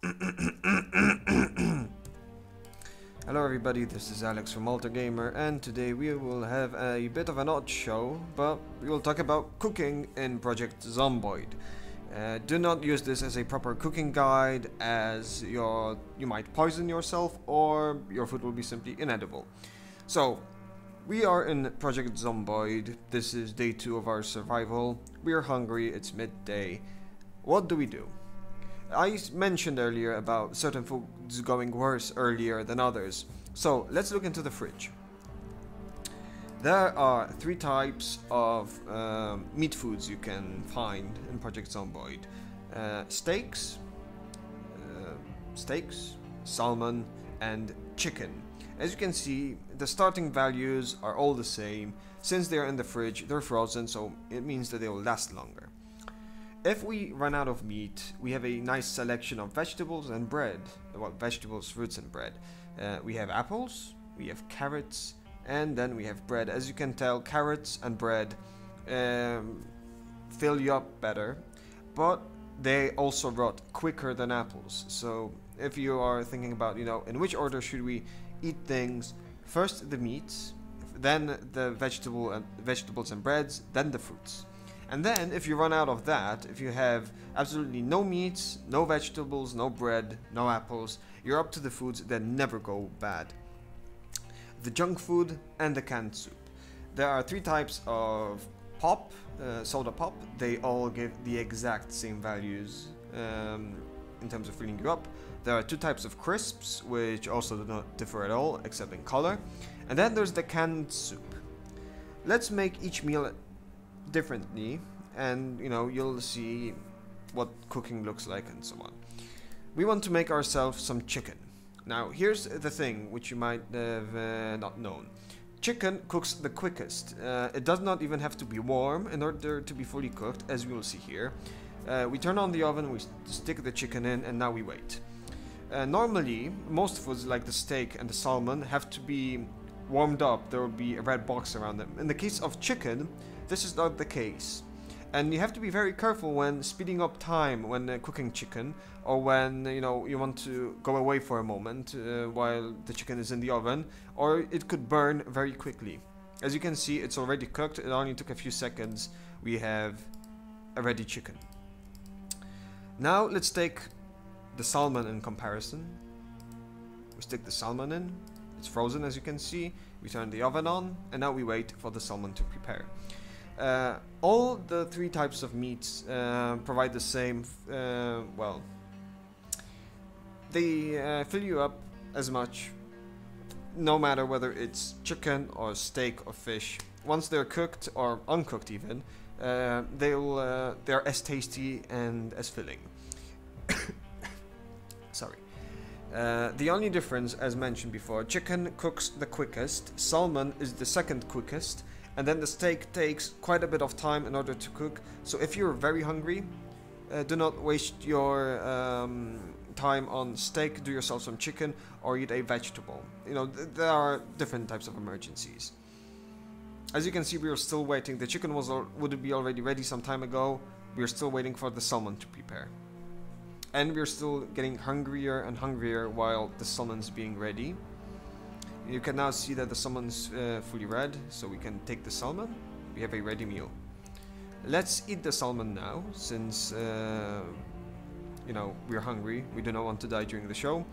Hello everybody, this is Alex from AlterGamer, and today we will have a bit of an odd show, but we will talk about cooking in Project Zomboid. Do not use this as a proper cooking guide, as you might poison yourself or your food will be simply inedible. So, we are in Project Zomboid. This is day 2 of our survival. We are hungry, it's midday. What do we do? I mentioned earlier about certain foods going worse earlier than others. So let's look into the fridge. There are 3 types of meat foods you can find in Project Zomboid. Steaks, salmon, and chicken. As you can see, the starting values are all the same. Since they're in the fridge, they're frozen, so it means that they will last longer. If we run out of meat, we have a nice selection of vegetables and bread. Well, vegetables, fruits, and bread. We have apples, we have carrots, and then we have bread. As you can tell, carrots and bread fill you up better, but they also rot quicker than apples. So if you are thinking about, in which order should we eat things, first the meats, then the vegetables and breads, then the fruits. And then, if you run out of that, if you have absolutely no meats, no vegetables, no bread, no apples, you're up to the foods that never go bad. The junk food and the canned soup. There are 3 types of pop, soda pop. They all give the exact same values in terms of filling you up. There are 2 types of crisps, which also do not differ at all, except in color. And then there's the canned soup. Let's make each meal differently, and you'll see what cooking looks like and so on. We want to make ourselves some chicken. Now here's the thing which you might have not known. Chicken cooks the quickest. It does not even have to be warm in order to be fully cooked, as we will see here. We turn on the oven, we stick the chicken in, and now we wait. Normally most foods like the steak and the salmon have to be warmed up. There will be a red box around them. In the case of chicken, this is not the case, and you have to be very careful when speeding up time when cooking chicken, or when you want to go away for a moment while the chicken is in the oven, or it could burn very quickly. As you can see, it's already cooked. It only took a few seconds. We have a ready chicken. Now let's take the salmon in comparison. We stick the salmon in. It's frozen, as you can see. We turn the oven on, and now we wait for the salmon to prepare. All the 3 types of meats provide the same, they fill you up as much, no matter whether it's chicken or steak or fish. Once they're cooked or uncooked even, they're as tasty and as filling. Sorry. The only difference, as mentioned before, chicken cooks the quickest, salmon is the second quickest, and then the steak takes quite a bit of time in order to cook. So if you're very hungry, do not waste your time on steak. Do yourself some chicken or eat a vegetable. There are different types of emergencies. As you can see, we are still waiting. The chicken would be already ready some time ago. We are still waiting for the salmon to prepare. And we're still getting hungrier and hungrier while the salmon's being ready. You can now see that the salmon's fully red, so we can take the salmon. We have a ready meal. Let's eat the salmon now, since we're hungry. We do not want to die during the show.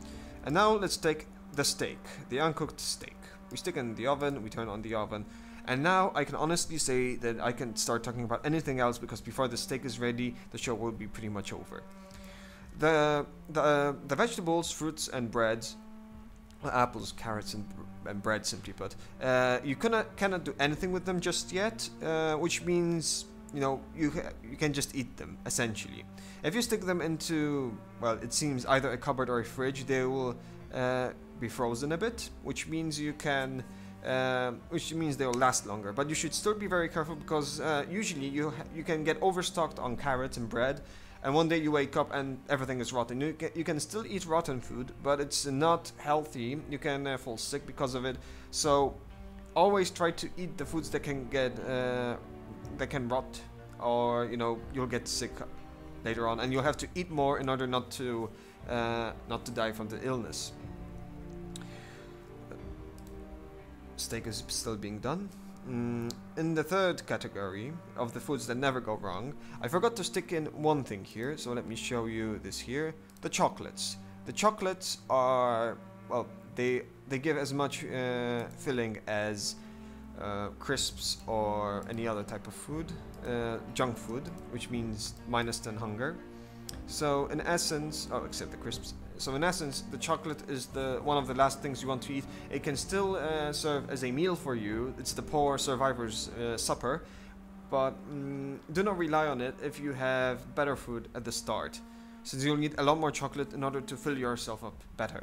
And now let's take the steak, the uncooked steak. We stick it in the oven, we turn on the oven, and now I can honestly say that I can start talking about anything else, because before the steak is ready, the show will be pretty much over. The vegetables, fruits, and breads, apples, carrots, and bread, simply put, you cannot do anything with them just yet, which means you can just eat them essentially. If you stick them into, well, it seems either a cupboard or a fridge, they will be frozen a bit, which means they will last longer. But you should still be very careful, because usually you can get overstocked on carrots and bread, and one day you wake up and everything is rotten. You can still eat rotten food, but it's not healthy. You can fall sick because of it. So always try to eat the foods that can rot, or you'll get sick later on, and you'll have to eat more in order not to die from the illness. Steak is still being done. In the third category of the foods that never go wrong, I forgot to stick in one thing here, so let me show you this here. The chocolates. The chocolates are, well, they give as much filling as crisps or any other type of food, junk food, which means -10 hunger. So in essence, oh, except the crisps. So in essence, the chocolate is one of the last things you want to eat. It can still serve as a meal for you. It's the poor survivor's supper, but do not rely on it if you have better food at the start, since you'll need a lot more chocolate in order to fill yourself up better.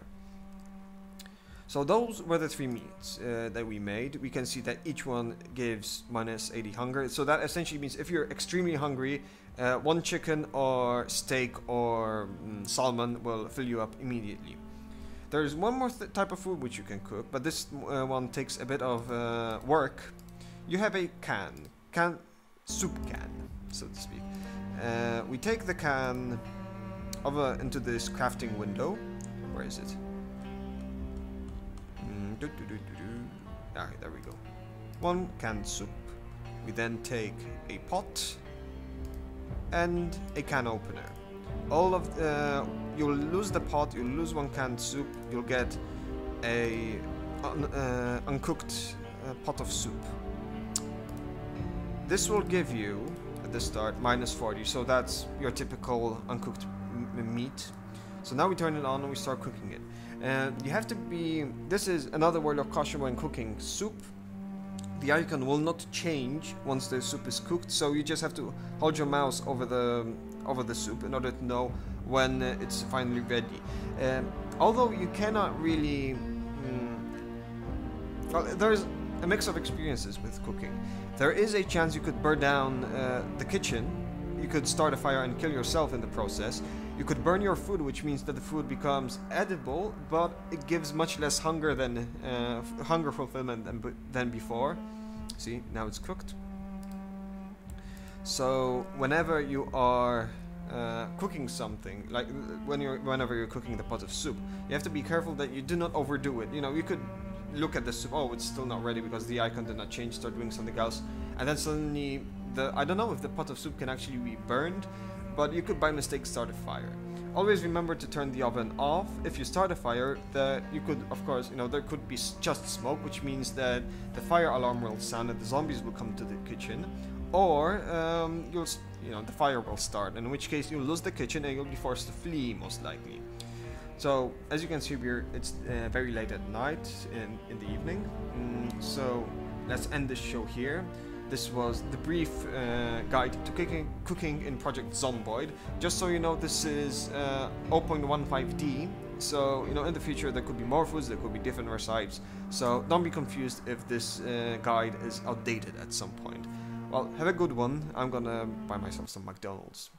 So those were the 3 meats that we made. We can see that each one gives -80 hunger. So that essentially means if you're extremely hungry, 1 chicken or steak or salmon will fill you up immediately. There's one more type of food which you can cook, but this one takes a bit of work. You have a soup can, so to speak. We take the can over into this crafting window. Where is it? Ah, there we go. 1 canned soup. We then take a pot and a can opener. All of you'll lose the pot, you'll lose 1 canned soup, you'll get a uncooked pot of soup. This will give you at the start -40, so that's your typical uncooked meat. So now we turn it on and we start cooking it. You have to be, this is another word of caution when cooking soup. The icon will not change once the soup is cooked, so you just have to hold your mouse over the soup in order to know when it's finally ready. Although you cannot really, well, there's a mix of experiences with cooking. There is a chance you could burn down the kitchen. You could start a fire and kill yourself in the process. You could burn your food, which means that the food becomes edible, but it gives much less hunger than hunger fulfillment than before. See, now it's cooked. So whenever you are cooking something, like whenever you're cooking the pot of soup, you have to be careful that you do not overdo it. You know, you could look at the soup, oh, it's still not ready because the icon did not change, start doing something else, and then suddenly I don't know if the pot of soup can actually be burned, but you could by mistake start a fire. Always remember to turn the oven off. If you start a fire, you could, of course, you know, there could be just smoke, which means that the fire alarm will sound and the zombies will come to the kitchen, or the fire will start, in which case you'll lose the kitchen and you'll be forced to flee, most likely. So as you can see here, it's very late at night in the evening. So let's end this show here. This was the brief guide to cooking in Project Zomboid. Just so you know, this is 0.15D, so you know in the future there could be more foods, there could be different recipes. So don't be confused if this guide is outdated at some point. Well, have a good one. I'm gonna buy myself some McDonald's.